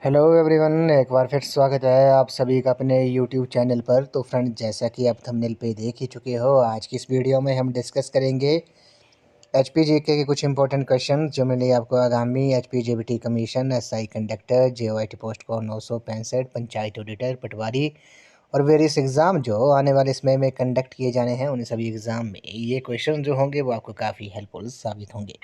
Hello everyone, एक बार फिर स्वागत है आप सभी का अपने यूट्यूब चैनल पर। तो फ्रेंड, जैसा कि आप थंबनेल पे देख ही चुके हो, आज की इस वीडियो में हम डिस्कस करेंगे एचपी जीके के कुछ इंपॉर्टेंट क्वेश्चन जो मिले आपको आगामी HP JBT commission, SI conductor, JOIT post को 965, पंचायत ऑडिटर, पटवारी और वेरियस एग्ज़ाम जो आने वाले समय में कंडक्ट किए जाने हैं, उन सभी एग्ज़ाम में ये क्वेश्चन जो होंगे वो आपको काफ़ी हेल्पफुल साबित होंगे।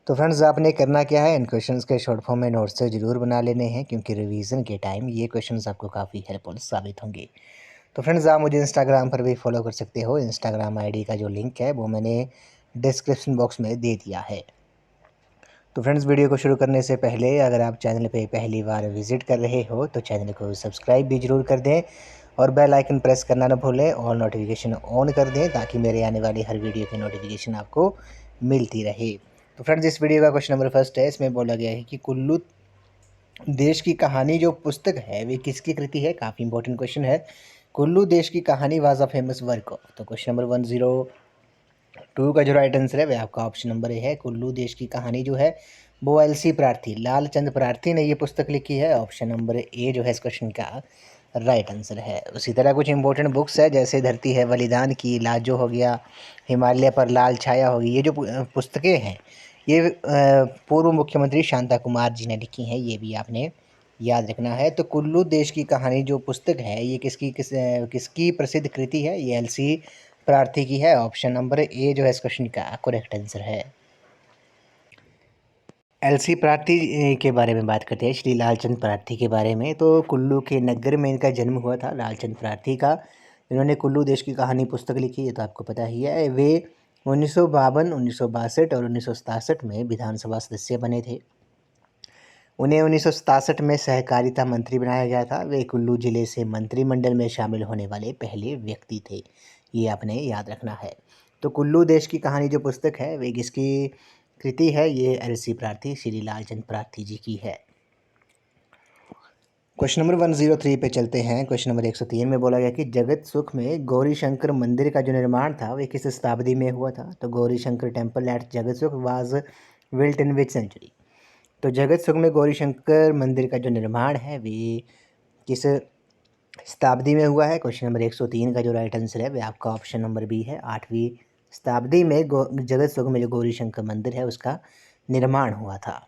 तो फ्रेंड्स, आपने करना क्या है, इन क्वेश्चंस के शॉर्ट फॉर्म में नोट्स से ज़रूर बना लेने हैं, क्योंकि रिवीजन के टाइम ये क्वेश्चंस आपको काफ़ी हेल्पफुल साबित होंगे। तो फ्रेंड्स, आप मुझे इंस्टाग्राम पर भी फॉलो कर सकते हो। इंस्टाग्राम आईडी का जो लिंक है वो मैंने डिस्क्रिप्शन बॉक्स में दे दिया है। तो फ्रेंड्स, वीडियो को शुरू करने से पहले अगर आप चैनल पर पहली बार विजिट कर रहे हो तो चैनल को सब्सक्राइब भी ज़रूर कर दें और बेल आइकन प्रेस करना ना भूलें और नोटिफिकेशन ऑन कर दें, ताकि मेरे आने वाली हर वीडियो की नोटिफिकेशन आपको मिलती रहे। तो फ्रेंड्स, इस वीडियो का क्वेश्चन नंबर फर्स्ट है। इसमें बोला गया है कि कुल्लू देश की कहानी जो पुस्तक है वे किसकी कृति है। काफ़ी इंपॉर्टेंट क्वेश्चन है। कुल्लू देश की कहानी was a famous work of. तो क्वेश्चन नंबर 102 का जो राइट आंसर है वह आपका ऑप्शन नंबर ए है। कुल्लू देश की कहानी जो है वो एलसी प्रार्थी, लालचंद प्रार्थी ने ये पुस्तक लिखी है। ऑप्शन नंबर ए जो है इस क्वेश्चन का राइट आंसर है। उसी तरह कुछ इंपॉर्टेंट बुक्स है, जैसे धरती है बलिदान की, लाजो हो गया, हिमालय पर लाल छाया होगी। ये जो पुस्तकें हैं ये पूर्व मुख्यमंत्री शांता कुमार जी ने लिखी हैं, ये भी आपने याद रखना है। तो कुल्लू देश की कहानी जो पुस्तक है ये किसकी प्रसिद्ध कृति है। ये एलसी प्रार्थी की है। ऑप्शन नंबर ए जो है इस क्वेश्चन का करेक्ट आंसर है। एलसी प्रार्थी के बारे में बात करते हैं, श्री लालचंद प्रार्थी के बारे में। तो कुल्लू के नगर में इनका जन्म हुआ था, लालचंद प्रार्थी का। इन्होंने कुल्लू देश की कहानी पुस्तक लिखी, ये तो आपको पता ही है। वे 1952, 1962 और 1967 में विधानसभा सदस्य बने थे। उन्हें 1967 में सहकारिता मंत्री बनाया गया था। वे कुल्लू जिले से मंत्रिमंडल में शामिल होने वाले पहले व्यक्ति थे, ये आपने याद रखना है। तो कुल्लू देश की कहानी जो पुस्तक है वे किसकी कृति है। ये एलसी प्रार्थी, श्री लालचंद प्रार्थी जी की है। क्वेश्चन नंबर 103 पे चलते हैं। क्वेश्चन नंबर 103 में बोला गया कि जगत सुख में गौरी शंकर मंदिर का जो निर्माण था वे किस शताब्दी में हुआ था। तो Gauri Shankar temple at Jagatsukh was built in which century. तो जगत सुख में गौरी शंकर मंदिर का जो निर्माण है वे किस शताब्दी में हुआ है। क्वेश्चन नंबर 103 का जो राइट आंसर है वह आपका ऑप्शन नंबर बी है। 8वीं शताब्दी में जगत सुख में जो गौरी शंकर मंदिर है उसका निर्माण हुआ था।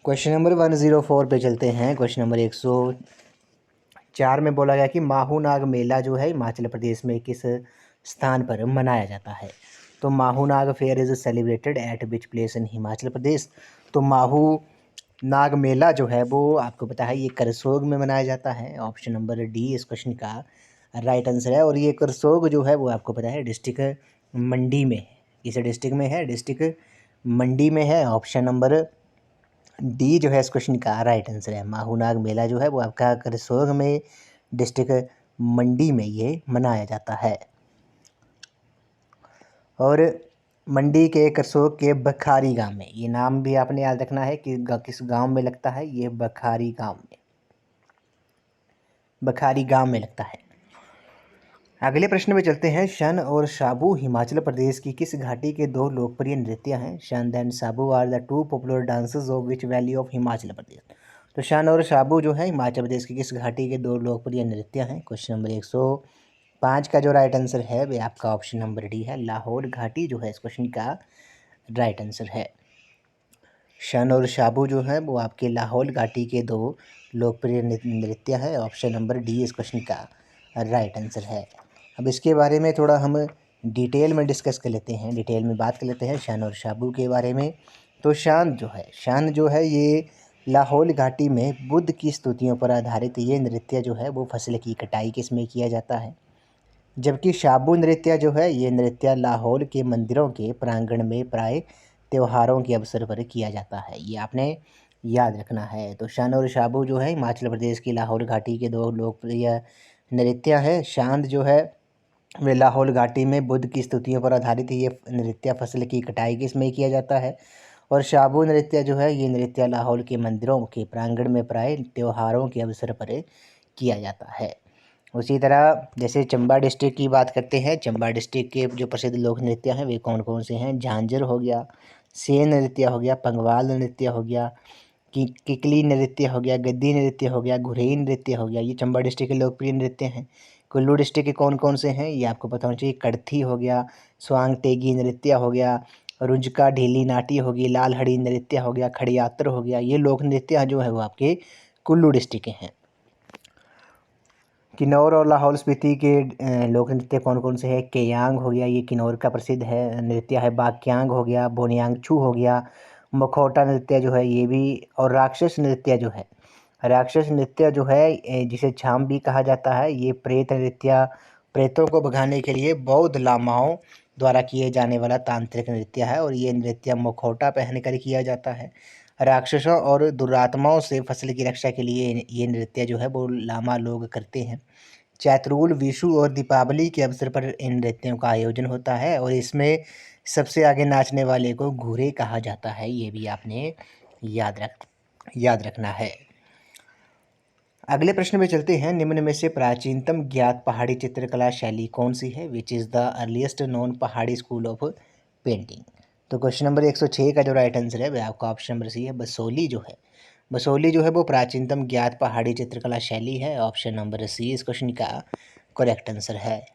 क्वेश्चन नंबर 104 पे चलते हैं। क्वेश्चन नंबर 104 में बोला गया कि माहू नाग मेला जो है हिमाचल प्रदेश में किस स्थान पर मनाया जाता है। तो Mahu Nag fair is celebrated at which place in Himachal Pradesh. तो माहू नाग मेला जो है वो आपको पता है ये करसोग में मनाया जाता है। ऑप्शन नंबर डी इस क्वेश्चन का राइट आंसर है। और ये करसोग जो है वो आपको पता है डिस्ट्रिक्ट मंडी में है। किस डिस्ट्रिक्ट में है? डिस्ट्रिक्ट मंडी में है। ऑप्शन नंबर डी जो है इस क्वेश्चन का राइट आंसर है। माहू नाग मेला जो है वो आपका करसोग में डिस्ट्रिक्ट मंडी में ये मनाया जाता है। और मंडी के करसोग के बखारी गांव में, ये नाम भी आपने याद रखना है कि किस गांव में लगता है। ये बखारी गांव में, बखारी गांव में लगता है। अगले प्रश्न में चलते हैं। शन और शाबू हिमाचल प्रदेश की किस घाटी के दो लोकप्रिय नृत्य हैं। Shan and Shabu are the two popular dances of which valley of Himachal Pradesh. तो शन और शाबू जो है हिमाचल प्रदेश की किस घाटी के दो लोकप्रिय नृत्य हैं। क्वेश्चन नंबर 105 का जो राइट आंसर है वह आपका ऑप्शन नंबर डी है। लाहौल घाटी जो है इस क्वेश्चन का राइट आंसर है। शन और शाबू जो है वो आपके लाहौल घाटी के दो लोकप्रिय नृत्य हैं। ऑप्शन नंबर डी इस क्वेश्चन का राइट आंसर है। अब इसके बारे में थोड़ा हम डिटेल में डिस्कस कर लेते हैं, डिटेल में बात कर लेते हैं शन और शाबू के बारे में। तो शान जो है ये लाहौल घाटी में बुद्ध की स्तुतियों पर आधारित ये नृत्य जो है वो फसल की कटाई के समय किया जाता है। जबकि शाबू नृत्य जो है ये नृत्य लाहौल के मंदिरों के प्रांगण में प्राय त्योहारों के अवसर पर किया जाता है, ये आपने याद रखना है। तो शन और शाबू जो है हिमाचल प्रदेश की लाहौल घाटी के दो लोकप्रिय नृत्य है। शांत जो है वे लाहौल घाटी में बुद्ध की स्तुतियों पर आधारित ये नृत्य फसल की कटाई के समय किया जाता है। और शाबू नृत्य जो है ये नृत्य लाहौल के मंदिरों के प्रांगण में प्राय त्योहारों के अवसर पर किया जाता है। उसी तरह जैसे चंबा डिस्ट्रिक्ट की बात करते हैं, चंबा डिस्ट्रिक्ट के जो प्रसिद्ध लोक नृत्य हैं वे कौन कौन से हैं। झांझर हो गया, सेन नृत्य हो गया, पंगवाल नृत्य हो गया, किकली नृत्य हो गया, गद्दी नृत्य हो गया, घुरेई नृत्य हो गया। ये चंबा डिस्ट्रिक्ट के लोकप्रिय नृत्य हैं। कुल्लू डिस्ट्रिक्ट के कौन कौन से हैं ये आपको पता होना चाहिए। कड़थी हो गया, स्वांग तेगी नृत्य हो गया, रुंजका ढीली नाटी होगी, लाल हड़ी नृत्य हो गया, खड़ियात्र हो गया। ये लोक नृत्य जो है वो आपके कुल्लू डिस्ट्रिक्ट के हैं। किन्नौर और लाहौल स्पीति के लोक नृत्य कौन कौन से हैं। केयांग हो गया, ये किन्नौर का प्रसिद्ध है नृत्य है। बाक्यांग हो गया, बोनियांगछू हो गया, मखौटा नृत्य जो है ये भी। और राक्षस नृत्य जो है, राक्षस नृत्य जो है जिसे छाम भी कहा जाता है, ये प्रेत नृत्य, प्रेतों को भगाने के लिए बौद्ध लामाओं द्वारा किए जाने वाला तांत्रिक नृत्य है। और ये नृत्य मुखौटा पहनकर किया जाता है। राक्षसों और दुरात्माओं से फसल की रक्षा के लिए ये नृत्य जो है वो लामा लोग करते हैं। चैत्रुल, विशु और दीपावली के अवसर पर इन नृत्यों का आयोजन होता है और इसमें सबसे आगे नाचने वाले को घूरे कहा जाता है। ये भी आपने याद रखना है। अगले प्रश्न में चलते हैं। निम्न में से प्राचीनतम ज्ञात पहाड़ी चित्रकला शैली कौन सी है। Which is the earliest known पहाड़ी स्कूल ऑफ पेंटिंग। तो क्वेश्चन नंबर 106 का जो राइट आंसर है वह आपका ऑप्शन नंबर सी है, बसोली जो है। बसोली जो है वो प्राचीनतम ज्ञात पहाड़ी चित्रकला शैली है। ऑप्शन नंबर सी इस क्वेश्चन का करेक्ट आंसर है।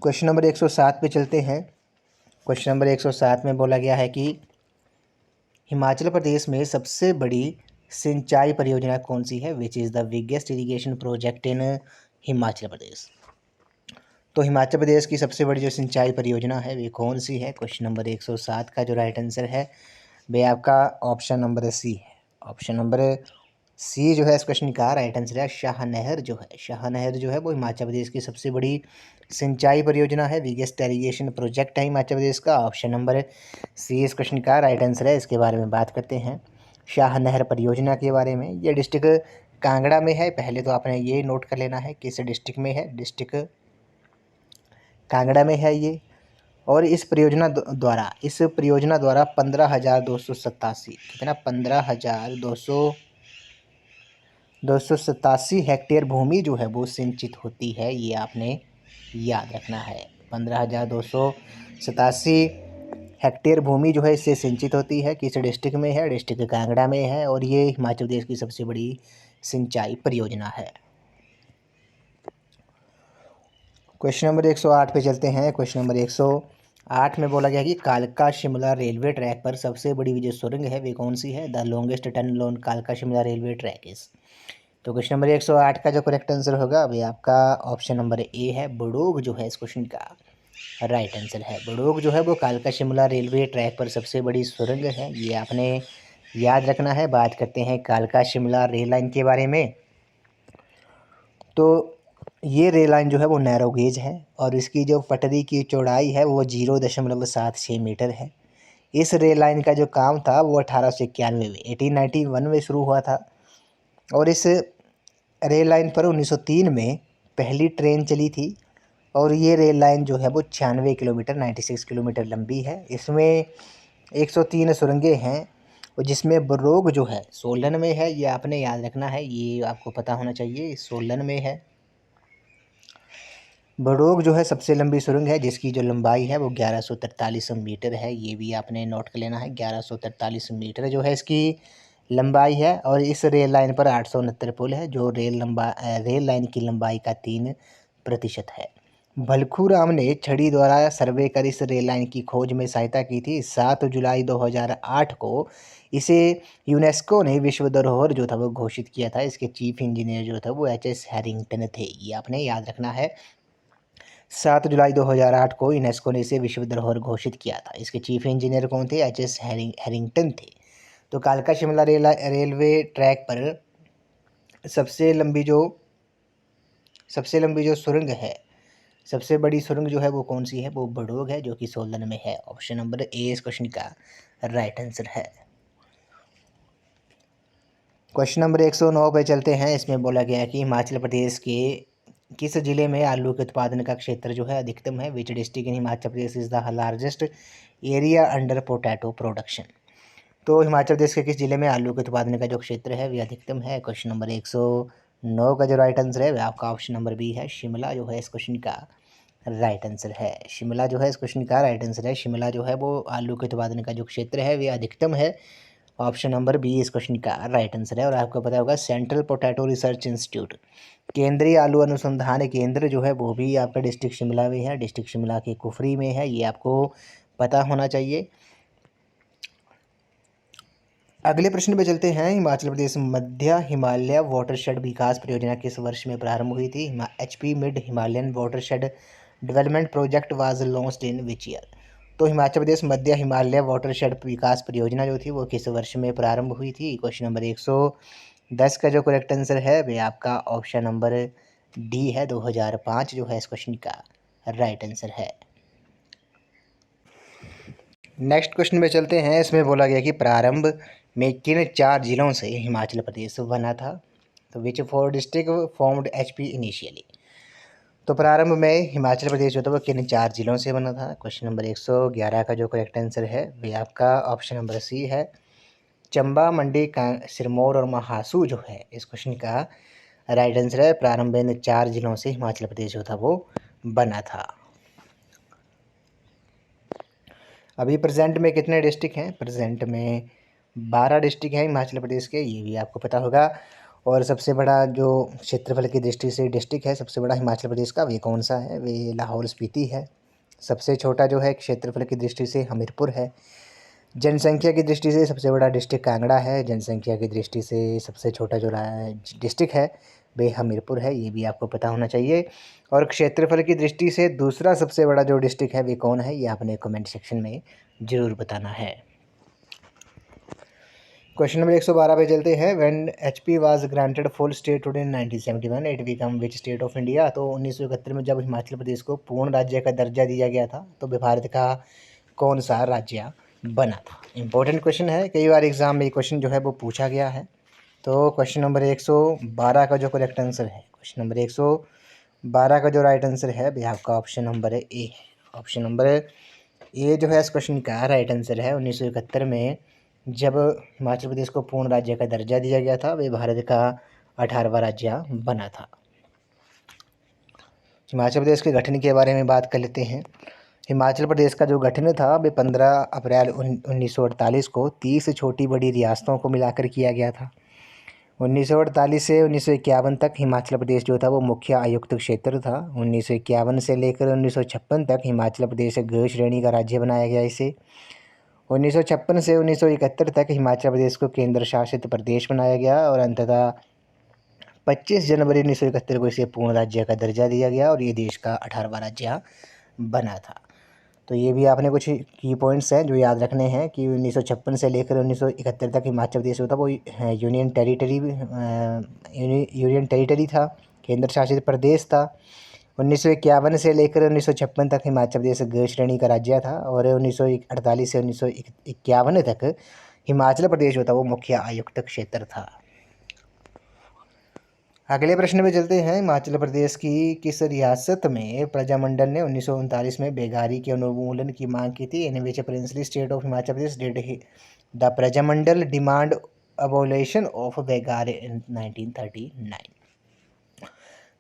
क्वेश्चन नंबर 107 पे चलते हैं। क्वेश्चन नंबर 107 में बोला गया है कि हिमाचल प्रदेश में सबसे बड़ी सिंचाई परियोजना कौन सी है। Which is the biggest irrigation project in Himachal Pradesh. तो हिमाचल प्रदेश की सबसे बड़ी जो सिंचाई परियोजना है वे कौन सी है। क्वेश्चन नंबर 107 का जो राइट आंसर है वह आपका ऑप्शन नंबर सी है। ऑप्शन नंबर सी जो है इस क्वेश्चन का राइट आंसर है। शाह नहर जो है, शाह नहर जो है वो हिमाचल प्रदेश की सबसे बड़ी सिंचाई परियोजना है, बिगेस्ट इरिगेशन प्रोजेक्ट है हिमाचल प्रदेश का। ऑप्शन नंबर सी इस क्वेश्चन का राइट आंसर है। इसके बारे में बात करते हैं शाह नहर परियोजना के बारे में। ये डिस्ट्रिक्ट कांगड़ा में है। पहले तो आपने ये नोट कर लेना है किस डिस्ट्रिक्ट में है। डिस्ट्रिक्ट कांगड़ा में है ये। और इस परियोजना द्वारा 15,287 कितना 15,287 हेक्टेयर भूमि जो है वो सिंचित होती है। ये आपने याद रखना है। 15,287 हेक्टेयर भूमि जो है इससे सिंचित होती है। किस डिस्ट्रिक्ट में है। डिस्ट्रिक्ट कांगड़ा में है और ये हिमाचल प्रदेश की सबसे बड़ी सिंचाई परियोजना है। क्वेश्चन नंबर 108 पे चलते हैं। क्वेश्चन नंबर 108 में बोला गया कि कालका शिमला रेलवे ट्रैक पर सबसे बड़ी जो सुरंग है वे कौन सी है। द लॉन्गेस्ट टनल ऑन कालका शिमला रेलवे ट्रैक इस। तो क्वेश्चन नंबर 108 का जो करेक्ट आंसर होगा वे आपका ऑप्शन नंबर ए है। बड़ोग जो है इस क्वेश्चन का राइट आंसर है। बड़ोग जो है वो कालका शिमला रेलवे ट्रैक पर सबसे बड़ी सुरंग है। ये आपने याद रखना है। बात करते हैं कालका शिमला रेल लाइन के बारे में। तो ये रेल लाइन जो है वो नैरो गेज है और इसकी जो पटरी की चौड़ाई है वो 0.76 मीटर है। इस रेल लाइन का जो काम था वो 1891 में 1891 में शुरू हुआ था और इस रेल लाइन पर 1903 में पहली ट्रेन चली थी। और ये रेल लाइन जो है वो 96 किलोमीटर 96 किलोमीटर लंबी है। इसमें 103 सुरंगें हैं और जिसमें बरोग जो है सोलन में है। ये आपने याद रखना है, ये आपको पता होना चाहिए, सोलन में है। बड़ोग जो है सबसे लंबी सुरंग है जिसकी जो लंबाई है वो 1143 मीटर है। ये भी आपने नोट कर लेना है। 1143 मीटर जो है इसकी लंबाई है। और इस रेल लाइन पर 869 पुल है जो रेल लाइन की लंबाई का 3% है। भलखू राम ने छड़ी द्वारा सर्वे कर इस रेल लाइन की खोज में सहायता की थी। 7 जुलाई 2008 को इसे यूनेस्को ने विश्व धरोहर जो था वो घोषित किया था। इसके चीफ इंजीनियर जो था वो एच.एस. हैरिंगटन थे। ये आपने याद रखना है। 7 जुलाई 2008 को यूनेस्को ने इसे विश्व धरोहर घोषित किया था। इसके चीफ इंजीनियर कौन थे। एच.एस. हैरिंगटन थे। तो कालका शिमला रेलवे ट्रैक पर सबसे लंबी जो सुरंग है, सबसे बड़ी सुरंग जो है वो कौन सी है। वो बड़ोग है जो कि सोलन में है। ऑप्शन नंबर ए इस क्वेश्चन का राइट आंसर है। क्वेश्चन नंबर 109 पे चलते हैं। इसमें बोला गया है कि हिमाचल प्रदेश के किस जिले में आलू के उत्पादन का क्षेत्र जो है अधिकतम है। Which district in Himachal Pradesh is the largest area under potato production. तो हिमाचल प्रदेश के किस जिले में आलू के उत्पादन का जो क्षेत्र है वह अधिकतम है। क्वेश्चन नंबर 109 का जो राइट आंसर है वह आपका ऑप्शन नंबर बी है। शिमला जो है इस क्वेश्चन का राइट आंसर है। शिमला जो है इस क्वेश्चन का राइट आंसर है। शिमला जो है वो आलू के उत्पादन का जो क्षेत्र है वे अधिकतम है। ऑप्शन नंबर बी इस क्वेश्चन का राइट आंसर है। और आपको पता होगा सेंट्रल पोटैटो रिसर्च इंस्टीट्यूट, केंद्रीय आलू अनुसंधान केंद्र जो है वो भी आपका डिस्ट्रिक्ट शिमला में है, डिस्ट्रिक्ट शिमला के कुफरी में है, ये आपको पता होना चाहिए। अगले प्रश्न पे चलते हैं। हिमाचल प्रदेश मध्य हिमालय वाटरशेड विकास परियोजना किस वर्ष में प्रारंभ हुई थी? HP mid Himalayan watershed development project was launched in which year? तो हिमाचल प्रदेश मध्य हिमालय वाटरशेड विकास परियोजना जो थी वो किस वर्ष में प्रारंभ हुई थी? क्वेश्चन नंबर 110 का जो करेक्ट आंसर है वे आपका ऑप्शन नंबर डी है, 2005 जो है इस क्वेश्चन का राइट आंसर है। नेक्स्ट क्वेश्चन में चलते हैं। इसमें बोला गया कि प्रारंभ में किन 4 जिलों से हिमाचल प्रदेश बना था? तो विच 4 डिस्ट्रिक्ट फॉर्म्ड HP इनिशियली? तो प्रारंभ में हिमाचल प्रदेश जो था वो किन 4 जिलों से बना था? क्वेश्चन नंबर 111 का जो करेक्ट आंसर है वे आपका ऑप्शन नंबर सी है, चंबा, मंडी, सिरमौर और महासू जो है इस क्वेश्चन का राइट आंसर है। प्रारंभ में 4 जिलों से हिमाचल प्रदेश जो था वो बना था। अभी प्रेजेंट में कितने डिस्ट्रिक्ट हैं? प्रेजेंट में 12 डिस्ट्रिक्ट हैं हिमाचल प्रदेश के, ये भी आपको पता होगा। और सबसे बड़ा जो क्षेत्रफल की दृष्टि से डिस्ट्रिक्ट है सबसे बड़ा हिमाचल प्रदेश का, वे कौन सा है? वे लाहौल स्पीति है। सबसे छोटा जो है क्षेत्रफल की दृष्टि से हमीरपुर है। जनसंख्या की दृष्टि से सबसे बड़ा डिस्ट्रिक्ट कांगड़ा है। जनसंख्या की दृष्टि से सबसे छोटा जो डिस्ट्रिक्ट है वे हमीरपुर है, ये भी आपको पता होना चाहिए। और क्षेत्रफल की दृष्टि से दूसरा सबसे बड़ा जो डिस्ट्रिक्ट है वे कौन है, ये आपने कमेंट सेक्शन में ज़रूर बताना है। क्वेश्चन नंबर 112 पे चलते हैं। When HP was granted full statehood in 1971 it become which state of India? तो 1971 में जब हिमाचल प्रदेश को पूर्ण राज्य का दर्जा दिया गया था तो भारत का कौन सा राज्य बना था? इंपॉर्टेंट क्वेश्चन है, कई बार एग्जाम में ये क्वेश्चन जो है वो पूछा गया है। तो क्वेश्चन नंबर 112 का जो करेक्ट आंसर है, क्वेश्चन नंबर 112 का जो राइट आंसर है वह आपका option number A. Option number A जो है इस क्वेश्चन का राइट आंसर है। 1971 में जब हिमाचल प्रदेश को पूर्ण राज्य का दर्जा दिया गया था वे भारत का 18वां राज्य बना था। हिमाचल प्रदेश के गठन के बारे में बात कर लेते हैं। हिमाचल प्रदेश का जो गठन था वे 15 अप्रैल 1948 को 30 छोटी बड़ी रियासतों को मिलाकर किया गया था। 1948 से 1951 तक हिमाचल प्रदेश जो था वो मुख्य आयुक्त क्षेत्र था। 1951 से लेकर 1956 तक हिमाचल प्रदेश ग श्रेणी का राज्य बनाया गया इसे। 1956 से 1971 तक हिमाचल प्रदेश को केंद्र शासित प्रदेश बनाया गया और अंततः 25 जनवरी 1971 को इसे पूर्ण राज्य का दर्जा दिया गया और ये देश का 18वां राज्य बना था। तो ये भी आपने कुछ की पॉइंट्स हैं जो याद रखने हैं कि 1956 से लेकर 1971 तक हिमाचल प्रदेश जो था वो यूनियन टेरिटरी था, केंद्र शासित प्रदेश था। 1951 से लेकर 1956 तक हिमाचल प्रदेश ग श्रेणी का राज्य था और 1948 से 1951 तक हिमाचल प्रदेश जो था वो मुख्य आयुक्त क्षेत्र था। अगले प्रश्न में चलते हैं। हिमाचल प्रदेश की किस रियासत में प्रजामंडल ने 1939 में बेगारी के उन्मूलन की मांग की थी? In which princely state of Himachal Pradesh did the Prajamandal demand abolition of begar in 1939?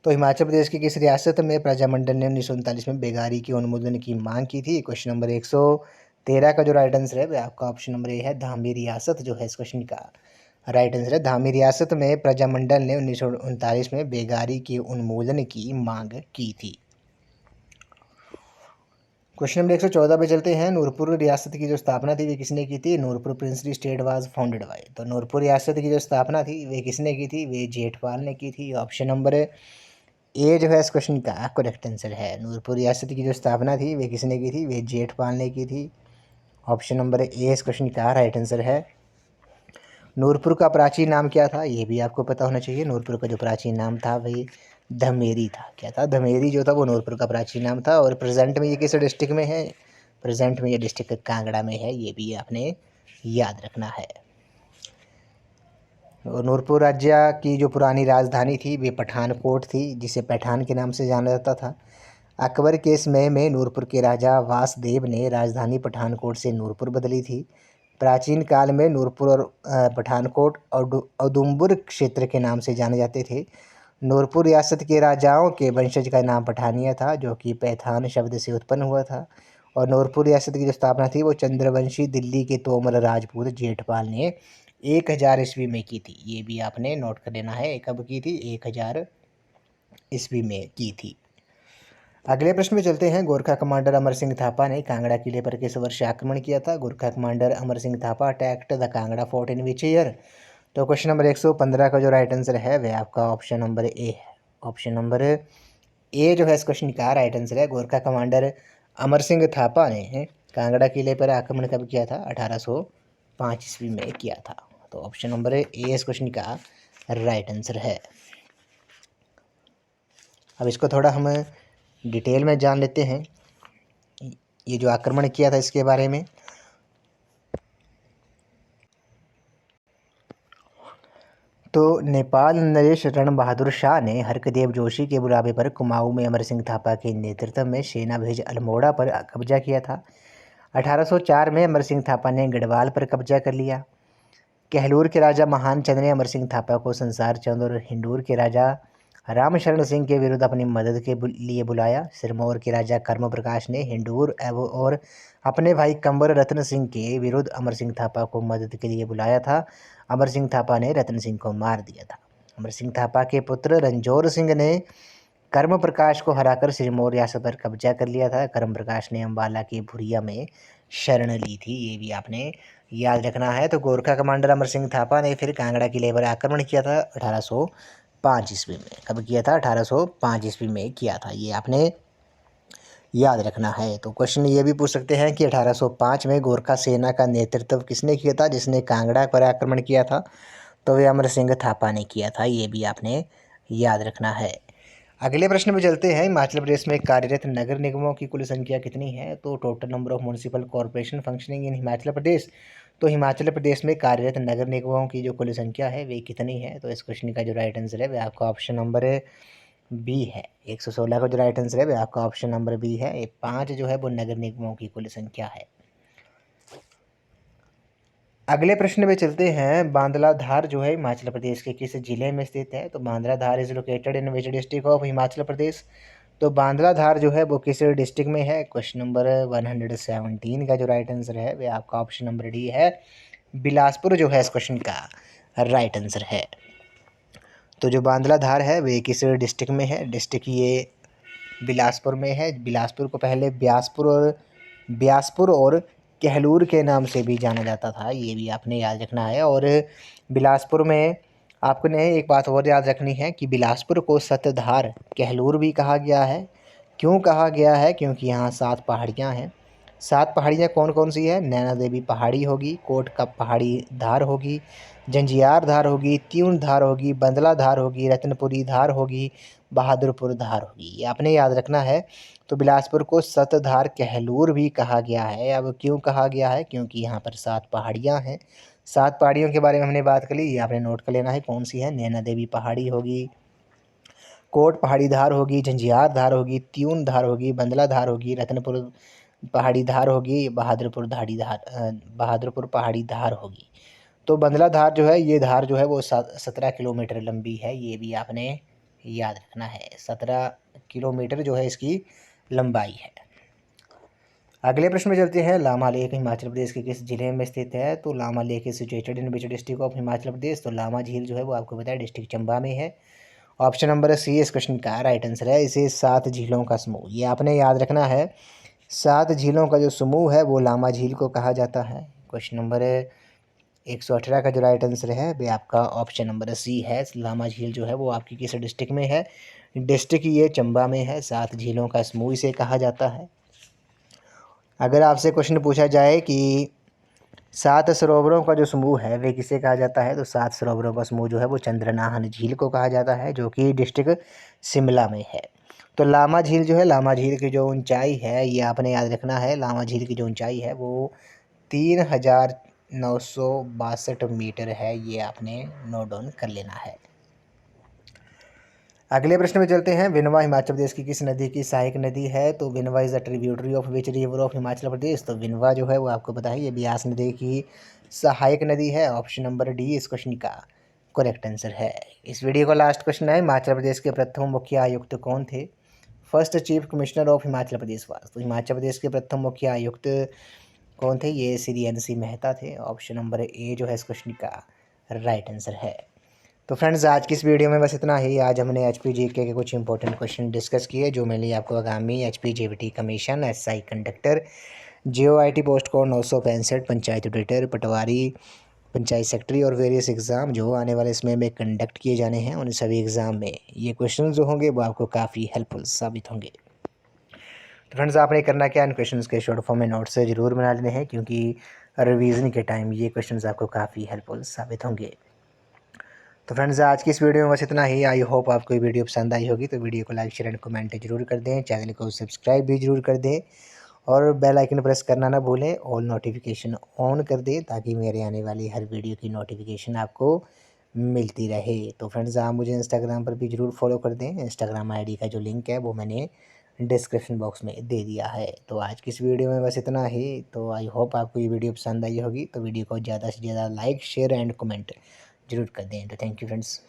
तो हिमाचल प्रदेश की किस रियासत में प्रजामंडल ने 1939 में बेगारी के उन्मूलन की मांग की थी? क्वेश्चन नंबर 113 का जो राइट आंसर है वह आपका ऑप्शन नंबर ए है, धामी रियासत जो है इस क्वेश्चन का राइट आंसर है। धामी रियासत में प्रजामंडल ने 1939 में बेगारी के उन्मूलन की मांग की थी। क्वेश्चन नंबर 114 पे चलते हैं। नूरपुर रियासत की जो स्थापना थी वे किसने की थी? Nurpur princely state was founded by. तो नूरपुर रियासत की जो स्थापना थी वे किसने की थी? वे जेठपाल ने की थी। ऑप्शन नंबर ए जो है इस क्वेश्चन का करेक्ट आंसर है। नूरपुर रियासत की जो स्थापना थी वे किसने की थी? वे जेठपाल ने की थी। ऑप्शन नंबर ए इस क्वेश्चन का राइट आंसर है। नूरपुर का प्राचीन नाम क्या था? ये भी आपको पता होना चाहिए। नूरपुर का जो प्राचीन नाम था वही धमेरी था। क्या था? धमेरी जो था वो नूरपुर का प्राचीन नाम था। और प्रेजेंट में ये किस डिस्ट्रिक्ट में है? प्रेजेंट में ये डिस्ट्रिक्ट कांगड़ा में है, ये भी आपने याद रखना है। और नूरपुर राज्य की जो पुरानी राजधानी थी वे पठानकोट थी, जिसे पैठान के नाम से जाना जाता था। अकबर के समय में नूरपुर के राजा वासदेव ने राजधानी पठानकोट से नूरपुर बदली थी। प्राचीन काल में नूरपुर और पठानकोट और औदुंबर क्षेत्र के नाम से जाने जाते थे। नूरपुर रियासत के राजाओं के वंशज का नाम पठानिया था, जो कि पैठान शब्द से उत्पन्न हुआ था। और नूरपुर रियासत की जो स्थापना थी वो चंद्रवंशी दिल्ली के तोमर राजपूत जेठपाल ने 1000 ईस्वी में की थी। ये भी आपने नोट कर लेना है, कब की थी, 1000 ईस्वी में की थी। अगले प्रश्न में चलते हैं। गोरखा कमांडर अमर सिंह थापा ने कांगड़ा किले पर किस वर्ष आक्रमण किया था? Gorkha commander Amar Singh Thapa attacked the Kangra fort in which year? तो क्वेश्चन नंबर 115 का जो राइट आंसर है वह आपका ऑप्शन नंबर ए है। ऑप्शन नंबर ए जो है इस क्वेश्चन का राइट आंसर है। गोरखा कमांडर अमर सिंह थापा ने कांगड़ा किले पर आक्रमण कब किया था? 1805 ईस्वी में किया था। तो ऑप्शन नंबर ए इस क्वेश्चन का राइट आंसर है। अब इसको थोड़ा हम डिटेल में जान लेते हैं, ये जो आक्रमण किया था इसके बारे में। तो नेपाल नरेश रण बहादुर शाह ने हरकदेव जोशी के बुलावे पर कुमाऊं में अमर सिंह थापा के नेतृत्व में सेना भेज अल्मोड़ा पर कब्जा किया था। 1804 में अमर सिंह थापा ने गढ़वाल पर कब्जा कर लिया। कहलूर के राजा महान चंद ने अमर सिंह थापा को संसार चंद और हिंदूर के राजा रामशरण सिंह के विरुद्ध अपनी मदद के लिए बुलाया। सिरमौर के राजा कर्म प्रकाश ने हिंदूर और अपने भाई कंबर रतन सिंह के विरुद्ध अमर सिंह थापा को मदद के लिए बुलाया था। अमर सिंह थापा ने रतन सिंह को मार दिया था। अमर सिंह थापा के पुत्र रंजोर सिंह ने कर्म प्रकाश को हराकर सिरमौर रियासत पर कब्जा कर लिया था। कर्म प्रकाश ने अम्बाला के भुरिया में शरण ली थी, ये भी आपने याद रखना है। तो गोरखा कमांडर अमर सिंह थापा ने फिर कांगड़ा किले पर आक्रमण किया था 1805 ईस्वी में। कब किया था? 1805 ईस्वी में किया था, ये आपने याद रखना है। तो क्वेश्चन ये भी पूछ सकते हैं कि 1805 में गोरखा सेना का नेतृत्व किसने किया था, जिसने कांगड़ा पर आक्रमण किया था? तो वे अमर सिंह थापा ने किया था, ये भी आपने याद रखना है। अगले प्रश्न में चलते हैं। हिमाचल प्रदेश में कार्यरत नगर निगमों की कुल संख्या कितनी है? तो total number of municipal corporation functioning in Himachal Pradesh. तो हिमाचल प्रदेश में कार्यरत नगर निगमों की जो कुल संख्या है वे कितनी है? तो इस क्वेश्चन का जो राइट आंसर है वह आपका ऑप्शन नंबर बी है। 116 का जो राइट आंसर है वह आपका ऑप्शन नंबर बी है। ये 5 जो है वो नगर निगमों की कुल संख्या है। अगले प्रश्न में चलते हैं। बांदलाधार जो है हिमाचल प्रदेश के किस जिले में स्थित है? तो Bandladhar is located in which district of Himachal Pradesh? तो बांदलाधार जो है वो किस डिस्ट्रिक्ट में है? क्वेश्चन नंबर 117 का जो राइट आंसर है वह आपका ऑप्शन नंबर डी है। बिलासपुर जो है इस क्वेश्चन का राइट आंसर है। तो जो बांदलाधार है वे किस डिस्ट्रिक्ट में है? डिस्ट्रिक्ट ये बिलासपुर में है। बिलासपुर को पहले ब्यासपुर और कहलूर के नाम से भी जाना जाता था, ये भी आपने याद रखना है। और बिलासपुर में आपने एक बात और याद रखनी है कि बिलासपुर को सतधार कहलूर भी कहा गया है। क्यों कहा गया है? क्योंकि यहाँ 7 पहाड़ियाँ हैं। 7 पहाड़ियाँ कौन कौन सी है? नैना देवी पहाड़ी होगी, कोट का पहाड़ी धार होगी, जंजियार धार होगी, त्यून धार होगी, बंदला धार होगी, रत्नपुरी धार होगी, बहादुरपुर धार होगी, ये आपने याद रखना है। तो बिलासपुर को सतधार कहलूर भी कहा गया है। अब क्यों कहा गया है? क्योंकि यहाँ पर 7 पहाड़ियाँ हैं। 7 पहाड़ियों के बारे में हमने बात कर ली, ये आपने नोट कर लेना है कौन सी है। नैना देवी पहाड़ी होगी, कोट पहाड़ी धार होगी, झंझियार धार होगी, त्यून धार होगी, बंदला धार होगी, रत्नपुर पहाड़ी धार होगी, बहादुरपुर पहाड़ी धार होगी। तो बंदला धार जो है ये धार जो है वो 17 किलोमीटर लंबी है, ये भी आपने याद रखना है। 17 किलोमीटर जो है इसकी लंबाई है। अगले प्रश्न में चलते हैं। लामा लेक हिमाचल प्रदेश के किस जिले में स्थित है? तो Lama lake is situated in which district of Himachal Pradesh? तो लामा झील जो है वो आपको पता है डिस्ट्रिक्ट चंबा में है। ऑप्शन नंबर सी इस क्वेश्चन का राइट आंसर है। इसे 7 झीलों का समूह, ये आपने याद रखना है। 7 झीलों का जो समूह है वो लामा झील को कहा जाता है। क्वेश्चन नंबर 118 का जो राइट आंसर है वह आपका ऑप्शन नंबर सी है। लामा झील जो है वो आपकी किस डिस्ट्रिक्ट में है? डिस्ट्रिक्ट ये चंबा में है। 7 झीलों का समूह इसे कहा जाता है। अगर आपसे क्वेश्चन पूछा जाए कि 7 सरोवरों का जो समूह है वे किसे कहा जाता है? तो 7 सरोवरों का समूह जो है वो चंद्रनाहन झील को कहा जाता है, जो कि डिस्ट्रिक्ट शिमला में है। तो लामा झील जो है, लामा झील की जो ऊंचाई है ये आपने याद रखना है। लामा झील की जो ऊंचाई है वो 3962 मीटर है, ये आपने नोट डाउन कर लेना है। अगले प्रश्न में चलते हैं। विनवा हिमाचल प्रदेश की किस नदी की सहायक नदी है? तो Binwa is a tributary of which river of Himachal Pradesh? तो विनवा जो है वो आपको पता है ये ब्यास नदी की सहायक नदी है। ऑप्शन नंबर डी इस क्वेश्चन का करेक्ट आंसर है। इस वीडियो का लास्ट क्वेश्चन है, हिमाचल प्रदेश के प्रथम मुख्य आयुक्त कौन थे? First chief commissioner of Himachal Pradesh was, तो हिमाचल प्रदेश के प्रथम मुख्य आयुक्त कौन थे? ये श्री NC मेहता थे। ऑप्शन नंबर ए जो है इस क्वेश्चन का राइट आंसर है। तो फ्रेंड्स आज की इस वीडियो में बस इतना ही। आज हमने HP GK के कुछ इंपॉर्टेंट क्वेश्चन डिस्कस किए जो मेनली आपको आगामी HP JBT commission, SI conductor, JOIT post code 965, panchayat auditor, patwari, panchayat secretary और वेरियस एग्ज़ाम जो आने वाले समय में कंडक्ट किए जाने हैं, उन सभी एग्ज़ाम में ये क्वेश्चन जो होंगे वो आपको काफ़ी हेल्पफुल साबित होंगे। तो फ्रेंड्स आपने करना क्या, इन क्वेश्चंस के शॉर्ट फॉर्म में नोट्स से ज़रूर बना लेने हैं क्योंकि रिवीजन के टाइम ये क्वेश्चंस आपको काफ़ी हेल्पफुल साबित होंगे। तो फ्रेंड्स आज की इस वीडियो में बस इतना ही। आई होप आपको ये वीडियो पसंद आई होगी, तो वीडियो को लाइक शेयर एंड कमेंट जरूर कर दें, चैनल को सब्सक्राइब भी जरूर कर दें और बेल आइकन प्रेस करना ना भूलें, ऑल नोटिफिकेशन ऑन कर दें ताकि मेरे आने वाली हर वीडियो की नोटिफिकेशन आपको मिलती रहे। तो फ्रेंड्स आप मुझे इंस्टाग्राम पर भी ज़रूर फॉलो कर दें, इंस्टाग्राम ID का जो लिंक है वो मैंने डिस्क्रिप्शन बॉक्स में दे दिया है। तो आज की इस वीडियो में बस इतना ही। तो आई होप आपको ये वीडियो पसंद आई होगी, तो वीडियो को ज़्यादा से ज़्यादा लाइक शेयर एंड कमेंट जरूर कर दें। तो थैंक यू फ्रेंड्स।